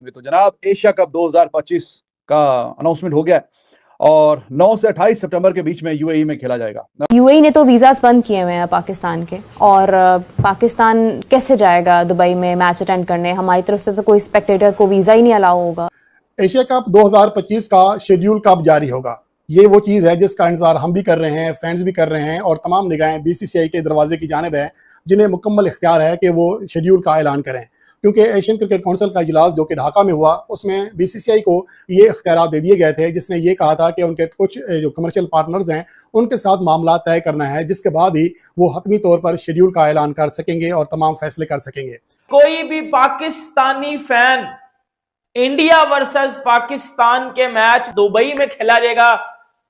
तो जनाब Asia cup 2025 का अनाउंसमेंट हो गया है और 9 से 28 सितंबर के बीच में यूएई में खेला जाएगा। यूएई ने तो वीज़ास बंद किए हुए हैं पाकिस्तान के, और पाकिस्तान कैसे जाएगा दुबई में मैच अटेंड करने? हमारी तरफ से तो कोई स्पेक्टेटर को वीज़ा ही नहीं अलाउ होगा। एशिया कप 2025 का शेड्यूल कब जारी होगा, ये वो चीज़ है जिसका इंतजार हम भी कर रहे हैं, फैंस भी कर रहे हैं और तमाम निगाहें बीसीसीआई के दरवाजे की जानिब है, जिन्हें मुकम्मल इख्तियार है कि वो शेड्यूल का ऐलान करें। क्योंकि एशियन क्रिकेट काउंसिल का इजलास जो कि ढाका में हुआ, उसमें बीसीसीआई को ये इख्तियार दे दिए गए थे, जिसने ये कहा था कि उनके कुछ जो कमर्शियल पार्टनर्स हैं उनके साथ मामला तय करना है, जिसके बाद ही वो हतमी तौर पर शेड्यूल का ऐलान कर सकेंगे और तमाम फैसले कर सकेंगे। कोई भी Pakistani fan India versus Pakistan के मैच दुबई में खेला जाएगा,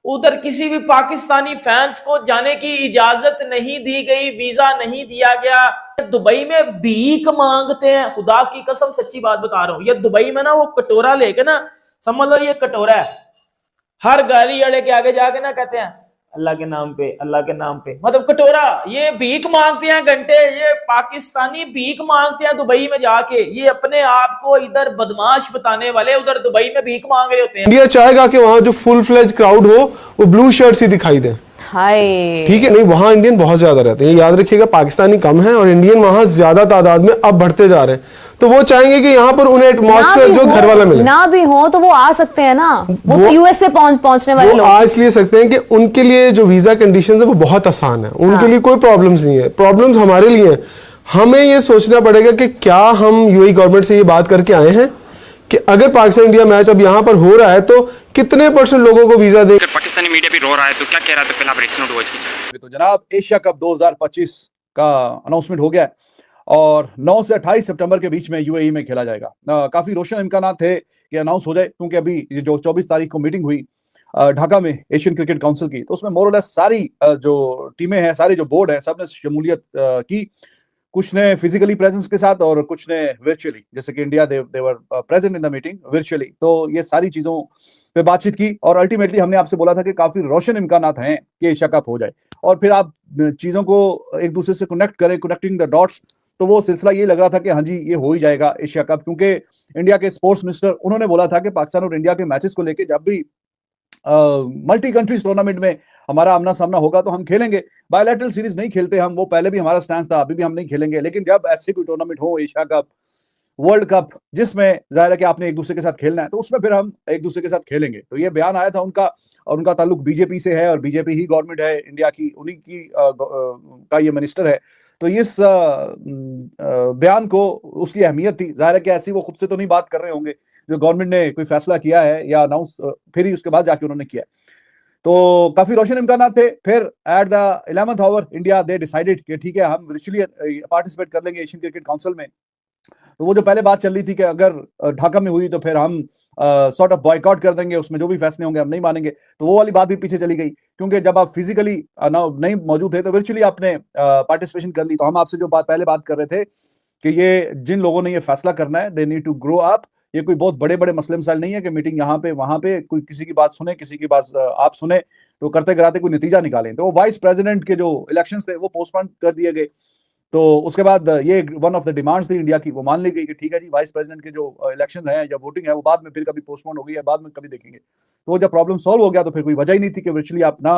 उधर किसी भी पाकिस्तानी फैंस को जाने की इजाजत नहीं दी गई, वीजा नहीं दिया गया। दुबई में भीख मांगते हैं, खुदा की कसम सच्ची बात बता रहा हूं। ये दुबई में ना वो कटोरा लेके ना, समझ लो ये कटोरा है, हर गाड़ी अड़े के आगे जाके ना कहते हैं अल्लाह के नाम पे, अल्लाह के नाम पे, मतलब कटोरा। ये भीख मांगते हैं घंटे, ये पाकिस्तानी भीख मांगते हैं दुबई में जाके। ये अपने आप को इधर बदमाश बताने वाले उधर दुबई में भीख मांग रहे होते हैं। इंडिया चाहेगा कि वहां जो फुल फ्लेज क्राउड हो वो ब्लू शर्ट्स ही दिखाई दे। हाय, ठीक है, नहीं वहां इंडियन बहुत ज्यादा रहते हैं, याद रखिएगा। पाकिस्तानी कम है और इंडियन वहां ज्यादा तादाद में अब बढ़ते जा रहे हैं, तो वो चाहेंगे कि यहाँ पर उन्हें एटमॉस्फेयर जो घर वाला मिले। ना भी हो तो वो आ सकते हैं ना, वो तो यूएस से पहुंचने वाले लोग आ इसलिए सकते हैं कि उनके लिए जो वीजा कंडीशंस है वो बहुत आसान है, उनके लिए कोई प्रॉब्लम्स नहीं है। प्रॉब्लम्स हमारे लिए है। हमें ये सोचना पड़ेगा कि क्या हम यूएई गवर्नमेंट से ये बात करके आए हैं कि अगर पाकिस्तान इंडिया मैच अब यहाँ पर हो रहा है तो कितने % लोगों को वीजा दे। पाकिस्तानी मीडिया भी रो रहा है तो क्या कह रहा है, तो पहला आप रिएक्शन उठवा कीजिए। तो जनाब एशिया कप 2025 का अनाउंसमेंट हो गया है और 9 से 28 सितंबर के बीच में यूएई में खेला जाएगा। काफी रोशन इम्कान थे कि अनाउंस हो जाए, क्योंकि अभी जो 24 तारीख को मीटिंग हुई ढाका में एशियन क्रिकेट काउंसिल की, तो उसमें मोर और लेस सारी जो टीमें हैं, सारी जो बोर्ड है, सबने शमूलियत की। कुछ ने फिजिकली प्रेजेंस के साथ और कुछ ने वर्चुअली, जैसे कि India they were present in the meeting virtually. तो ये सारी चीजों पे बातचीत की और अल्टीमेटली हमने आपसे बोला था कि काफी रोशन इम्कान हैं कि एशिया कप हो जाए। और फिर आप चीजों को एक दूसरे से कनेक्ट करें, कनेक्टिंग द डॉट्स, तो वो सिलसिला ये लग रहा था कि हाँ जी ये हो ही जाएगा एशिया कप। क्योंकि इंडिया के स्पोर्ट्स मिनिस्टर उन्होंने बोला था कि पाकिस्तान और इंडिया के मैचेस को लेके जब भी मल्टी कंट्रीज टूर्नामेंट में हमारा आमना सामना होगा तो हम खेलेंगे। बायलैटरल सीरीज नहीं खेलते हम, वो पहले भी हमारा स्टैंस था, अभी भी हम नहीं खेलेंगे। लेकिन जब ऐसे कोई टूर्नामेंट हो, एशिया कप, वर्ल्ड कप, जिसमें जाहिर है कि आपने एक दूसरे के साथ खेलना है, तो उसमें फिर हम एक दूसरे के साथ खेलेंगे। तो ये बयान आया था उनका, और उनका ताल्लुक बीजेपी से है और बीजेपी ही गवर्नमेंट है इंडिया की, उन्हीं की का ये मिनिस्टर है। तो इस बयान को उसकी अहमियत थी। जाहिर है कि ऐसी वो खुद से तो नहीं बात कर रहे होंगे, जो गवर्नमेंट ने कोई फैसला किया है या अनाउंस फिर ही उसके बाद जाके उन्होंने किया। तो काफी रोशन इम्कान थे। फिर at the 11th hour India they decided कि ठीक है हम वर्चुअली पार्टिसिपेट कर लेंगे एशियन क्रिकेट काउंसिल में। तो वो जो पहले बात चल रही थी कि अगर ढाका में हुई तो फिर हम सॉर्ट ऑफ बॉयकॉट कर देंगे, उसमें जो भी फैसले होंगे हम नहीं मानेंगे, तो वो वाली बात भी पीछे चली गई। क्योंकि जब आप फिजिकली नहीं मौजूद थे तो वर्चुअली आपने पार्टिसिपेशन कर ली। तो हम आपसे जो पहले बात कर रहे थे कि ये जिन लोगों ने ये फैसला करना है, they need to grow up. ये कोई बहुत बड़े बड़े मसले मसाइल नहीं है कि मीटिंग यहाँ पे वहां पे कोई किसी की बात सुने, किसी की बात आप सुने, तो करते कराते कोई नतीजा निकालें। तो वाइस प्रेसिडेंट के जो इलेक्शंस थे वो पोस्टपोन कर दिए गए। तो उसके बाद ये वन ऑफ द डिमांड्स थी इंडिया की, वो मान ली गई कि ठीक है जी वाइस प्रेसिडेंट के जो इलेक्शन है या वोटिंग है वो बाद में फिर कभी पोस्टपोन हो गई है, बाद में कभी देखेंगे। तो जब प्रॉब्लम सॉल्व हो गया तो फिर कोई वजह ही नहीं थी कि वर्चुअली आप ना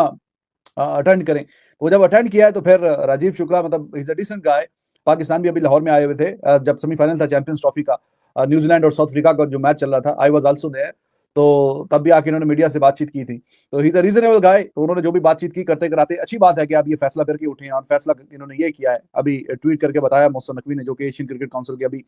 अटेंड करें। वो जब अटेंड किया है तो फिर राजीव शुक्ला, मतलब is a decent guy, Pakistan भी अभी लाहौर में आए हुए थे जब सेमीफाइनल था चैंपियंस ट्रॉफी का, न्यूजीलैंड और साउथ अफ्रीका का जो मैच चल रहा था। आई वाज आल्सो देयर, तो तब भी आके इन्होंने मीडिया से बातचीत की थी। तो ही इज अ रीजनेबल गाय। तो उन्होंने जो भी बातचीत की करते कराते, अच्छी बात है कि आप ये फैसला करके उठे हैं, और फैसला इन्होंने ये किया है, अभी ट्वीट करके बताया मोहसिन नकवी ने, जो कि एशियन क्रिकेट काउंसिल के अभी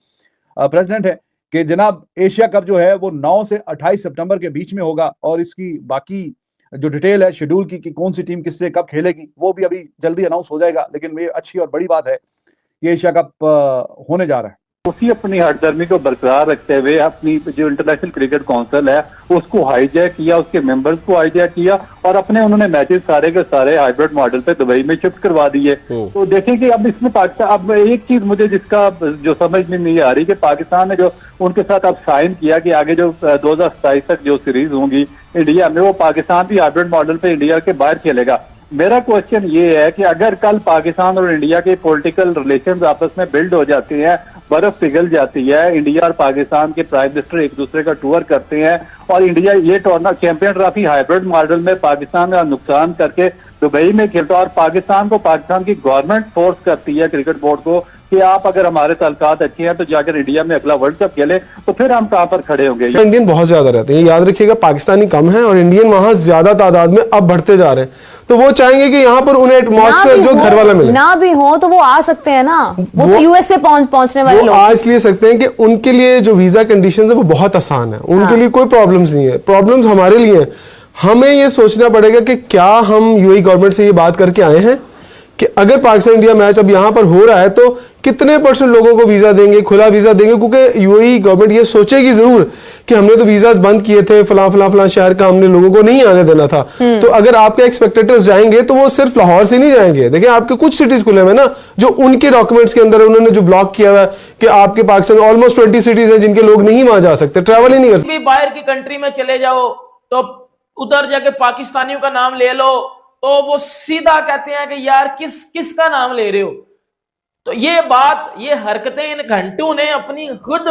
प्रेसिडेंट है, कि जनाब एशिया कप जो है वो 9 से 28 सितंबर के बीच में होगा। और इसकी बाकी जो डिटेल है शेड्यूल की कि कौन सी टीम किससे कब खेलेगी, वो भी अभी जल्दी अनाउंस हो जाएगा। लेकिन ये अच्छी और बड़ी बात है कि एशिया कप होने जा रहा है। उसी अपनी हठधर्मी को बरकरार रखते हुए अपनी जो इंटरनेशनल क्रिकेट काउंसिल है उसको हाईजैक किया, उसके मेंबर्स को हाईजैक किया और अपने उन्होंने मैचेस सारे के सारे हाइब्रिड मॉडल पे दुबई में शिफ्ट करवा दिए। तो देखें कि अब इसमें पाकिस्तान, अब एक चीज मुझे जिसका जो समझ में नहीं आ रही कि पाकिस्तान ने जो उनके साथ अब साइन किया कि आगे जो 2027 तक जो सीरीज होंगी इंडिया में, वो पाकिस्तान भी हाइब्रिड मॉडल पे इंडिया के बाहर खेलेगा। मेरा क्वेश्चन ये है कि अगर कल पाकिस्तान और इंडिया के पॉलिटिकल रिलेशंस आपस में बिल्ड हो जाते हैं, बर्फ पिघल जाती है, इंडिया और पाकिस्तान के प्राइम मिनिस्टर एक दूसरे का टूर करते हैं और इंडिया ये tournament champion trophy hybrid model में पाकिस्तान का नुकसान करके दुबई में खेलता है और पाकिस्तान की गवर्नमेंट फोर्स करती है क्रिकेट बोर्ड को कि आप अगर हमारे ताल्लुकात अच्छे हैं तो जाकर इंडिया में अगला वर्ल्ड कप खेले, तो फिर हम कहां पर खड़े होंगे। इंडियन बहुत ज्यादा रहते हैं, याद रखिएगा, पाकिस्तानी कम है और इंडियन वहां ज्यादा तादाद में अब बढ़ते जा रहे हैं, तो वो चाहेंगे कि यहाँ पर उन्हें एटमॉस्फेयर जो घर वाला मिले। ना भी हो तो वो आ सकते हैं ना, वो तो यूएस से पहुंचने वाले लोग आ इसलिए सकते हैं कि उनके लिए जो वीजा कंडीशंस है वो बहुत आसान है, उनके लिए कोई प्रॉब्लम्स नहीं है। प्रॉब्लम्स हमारे लिए है, हमें ये सोचना पड़ेगा कि क्या हम यूएई गवर्नमेंट से ये बात करके आए हैं कि अगर पाकिस्तान इंडिया मैच अब यहाँ पर हो रहा है तो कितने % लोगों को वीजा देंगे, खुला वीजा देंगे, क्योंकि यूएई गवर्नमेंट ये सोचेगी जरूर कि हमने तो वीजा बंद किए थे, फला शहर का हमने लोगों को नहीं आने देना था। तो अगर आपके एक्सपेक्टेटर्स जाएंगे तो वो सिर्फ लाहौर से नहीं जाएंगे, देखिए आपके कुछ सिटीज खुले हुए ना जो उनके डॉक्यूमेंट्स के अंदर उन्होंने जो ब्लॉक किया हुआ है कि आपके पाकिस्तान ऑलमोस्ट 20 सिटीज हैं जिनके लोग नहीं वहां जा सकते, ट्रैवल ही नहीं कर सकते। बाहर की कंट्री में चले जाओ तो उधर जाके पाकिस्तानियों का नाम ले लो तो वो सीधा कहते हैं कि यार किसका नाम ले रहे हो। तो ये हरकतें इन घंटों ने अपनी खुद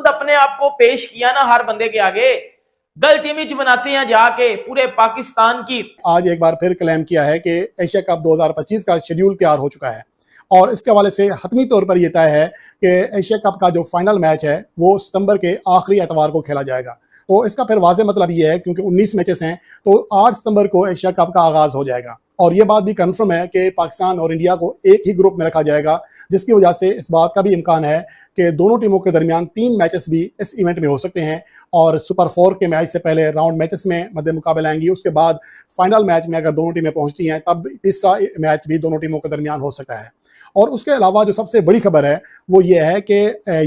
अपने आप को पेश किया ना हर बंदे के आगे, गलत इमेज बनाते हैं जाके पूरे पाकिस्तान की। आज एक बार फिर क्लेम किया है कि एशिया कप 2025 का शेड्यूल तैयार हो चुका है और इसके हवाले से हतमी तौर पर यह तय है कि एशिया कप का जो फाइनल मैच है वो सितंबर के आखिरी एतवार को खेला जाएगा। तो इसका फिर वाज़ेह मतलब ये है क्योंकि 19 मैचेस हैं तो 8 सितंबर को एशिया कप का आगाज हो जाएगा और ये बात भी कंफर्म है कि पाकिस्तान और इंडिया को एक ही ग्रुप में रखा जाएगा, जिसकी वजह से इस बात का भी इम्कान है कि दोनों टीमों के दरमियान 3 मैचेस भी इस इवेंट में हो सकते हैं और सुपर 4 के मैच से पहले राउंड मैचेस में मद्दे मुकाबले आएंगी। उसके बाद फाइनल मैच में अगर दोनों टीमें पहुंचती हैं तब तीसरा मैच भी दोनों टीमों के दरमियान हो सकता है। और उसके अलावा जो सबसे बड़ी खबर है वो ये है कि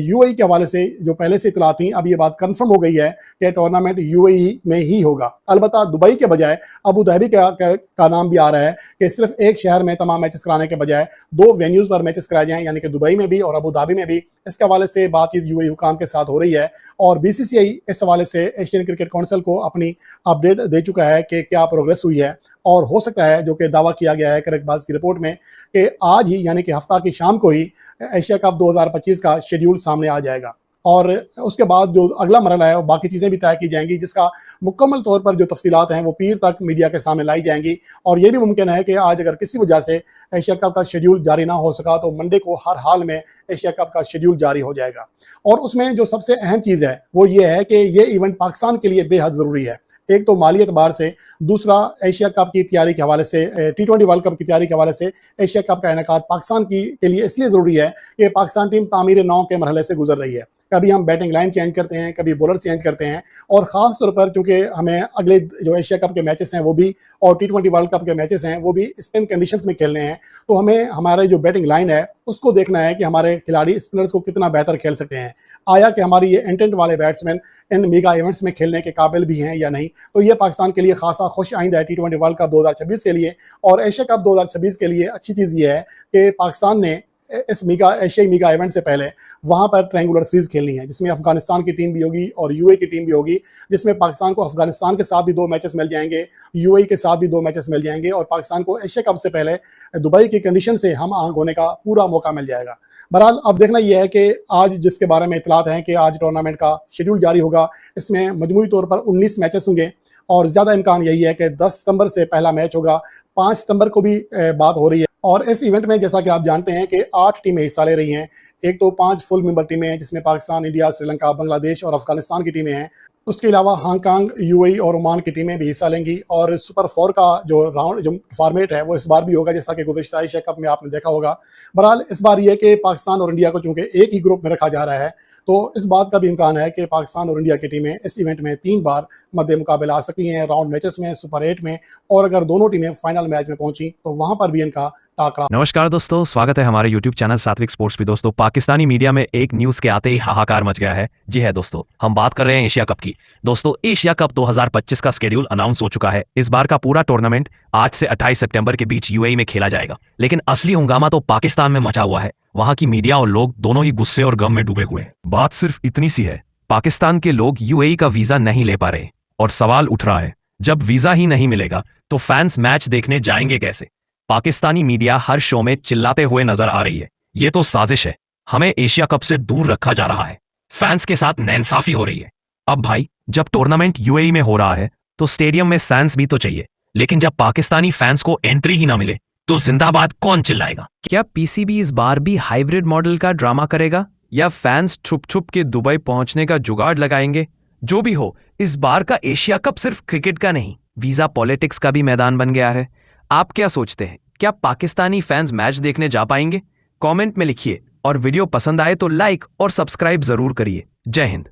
यूएई के हवाले से जो पहले से इतला थी, अब ये बात कंफर्म हो गई है कि टूर्नामेंट यूएई में ही होगा। अलबत्ता दुबई के बजाय अबू धाबी का नाम भी आ रहा है कि सिर्फ एक शहर में तमाम मैचेस कराने के बजाय 2 वेन्यूज़ पर मैचेस कराए जाएं, यानी कि दुबई में भी और अबू धाबी में भी। इसके हवाले से बातचीत यूएई हुकाम के साथ हो रही है और बीसीसीआई इस हवाले से एशियन क्रिकेट काउंसिल को अपनी अपडेट दे चुका है कि क्या प्रोग्रेस हुई है और हो सकता है, जो कि दावा किया गया है क्रिकबाज की रिपोर्ट में, कि आज ही यानी कि हफ्ता की शाम को ही एशिया कप 2025 का शेड्यूल सामने आ जाएगा और उसके बाद जो अगला मरहला है वो बाकी चीज़ें भी तय की जाएंगी, जिसका मुकम्मल तौर पर जो तफसीलात हैं वो पीर तक मीडिया के सामने लाई जाएंगी। और ये भी मुमकिन है कि आज अगर किसी वजह से एशिया कप का शेड्यूल जारी ना हो सका तो मंडे को हर हाल में एशिया कप का शेड्यूल जारी हो जाएगा। और उसमें जो सबसे अहम चीज़ है वो ये है कि ये इवेंट पाकिस्तान के लिए बेहद ज़रूरी है। एक तो माली एतबार से, दूसरा एशिया कप की तैयारी के हवाले से, T20 वर्ल्ड कप की तैयारी के हवाले से एशिया कप का इनेकाद पाकिस्तान के लिए इसलिए ज़रूरी है कि पाकिस्तान टीम तामीर नौ के मरहले से गुजर रही है। कभी हम बैटिंग लाइन चेंज करते हैं, कभी बॉलर चेंज करते हैं और ख़ास तौर पर चूँकि हमें अगले जो एशिया कप के मैचेस हैं वो भी और T20 वर्ल्ड कप के मैचेस हैं वो भी स्पिन कंडीशंस में खेलने हैं, तो हमें हमारे जो बैटिंग लाइन है उसको देखना है कि हमारे खिलाड़ी स्पिनर्स को कितना बेहतर खेल सकते हैं, आया कि हमारी ये इंटेंट वाले बैट्समैन इन मेगा इवेंट्स में खेलने के काबिल भी हैं या नहीं। तो ये पाकिस्तान के लिए खासा खुश आइंदा है T20 वर्ल्ड कप 2026 के लिए। और एशिया कप 2026 के लिए अच्छी चीज़ ये है कि पाकिस्तान ने इस एशियाई मेगा इवेंट से पहले वहाँ पर ट्रायंगुलर सीरीज खेलनी है, जिसमें अफगानिस्तान की टीम भी होगी और यूएई की टीम भी होगी, जिसमें पाकिस्तान को अफगानिस्तान के साथ भी 2 मैचेस मिल जाएंगे, यूएई के साथ भी 2 मैचेस मिल जाएंगे और पाकिस्तान को एशिया कप से पहले दुबई की कंडीशन से हम आंख होने का पूरा मौका मिल जाएगा। बहरहाल अब देखना यह है कि आज जिसके बारे में इतलात हैं कि आज टूर्नामेंट का शेड्यूल जारी होगा, इसमें मजमूई तौर पर 19 मैचेस होंगे और ज़्यादा इम्कान यही है कि 10 सितंबर से पहला मैच होगा, 5 सितंबर को भी बात हो रही है। और इस इवेंट में जैसा कि आप जानते हैं कि 8 टीमें हिस्सा ले रही हैं। एक तो 5 फुल मेंबर टीमें हैं जिसमें पाकिस्तान, इंडिया, श्रीलंका, बांग्लादेश और अफगानिस्तान की टीमें हैं। उसके अलावा हांगकांग, यूएई और ओमान की टीमें भी हिस्सा लेंगी और सुपर 4 का जो फॉर्मेट है वो इस बार भी होगा, जैसा कि गुज़िश्ता एशिया कप में आपने देखा होगा। बहरहाल इस बार ये कि पाकिस्तान और इंडिया को चूँकि एक ही ग्रुप में रखा जा रहा है तो इस बात का भी इम्कान है कि पाकिस्तान और इंडिया की टीमें इस इवेंट में 3 बार मद्दे मुकाबला आ सकती हैं, राउंड मैचेस में, सुपर 8 में, और अगर दोनों टीमें फाइनल मैच में पहुंची तो वहां पर भी इनका टाकरा। नमस्कार दोस्तों, स्वागत है हमारे YouTube चैनल सात्विक स्पोर्ट्स पे। दोस्तों, पाकिस्तानी मीडिया में एक न्यूज के आते ही हाहाकार मच गया है। जी है दोस्तों, हम बात कर रहे हैं एशिया कप की। दोस्तों, एशिया कप 2025 का शेड्यूल अनाउंस हो चुका है। इस बार का पूरा टूर्नामेंट 8 से 28 सितंबर के बीच यूएई में खेला जाएगा, लेकिन असली हंगामा तो पाकिस्तान में मचा हुआ है। वहां की मीडिया और लोग दोनों ही गुस्से और गम में डूबे हुए हैं। बात सिर्फ इतनी सी है, पाकिस्तान के लोग यूएई का वीजा नहीं ले पा रहे और सवाल उठ रहा है, जब वीजा ही नहीं मिलेगा तो फैंस मैच देखने जाएंगे कैसे? पाकिस्तानी मीडिया हर शो में चिल्लाते हुए नजर आ रही है, ये तो साजिश है, हमें एशिया कप से दूर रखा जा रहा है, फैंस के साथ नाइंसाफी हो रही है। अब भाई, जब टूर्नामेंट यूएई में हो रहा है तो स्टेडियम में फैंस भी तो चाहिए, लेकिन जब पाकिस्तानी फैंस को एंट्री ही ना मिले तो जिंदाबाद कौन चिल्लाएगा? क्या पीसीबी इस बार भी हाइब्रिड मॉडल का ड्रामा करेगा या फैंस छुप छुप के दुबई पहुंचने का जुगाड़ लगाएंगे? जो भी हो, इस बार का एशिया कप सिर्फ क्रिकेट का नहीं, वीजा पॉलिटिक्स का भी मैदान बन गया है। आप क्या सोचते हैं, क्या पाकिस्तानी फैंस मैच देखने जा पाएंगे? कमेंट में लिखिए और वीडियो पसंद आए तो लाइक और सब्सक्राइब जरूर करिए। जय हिंद।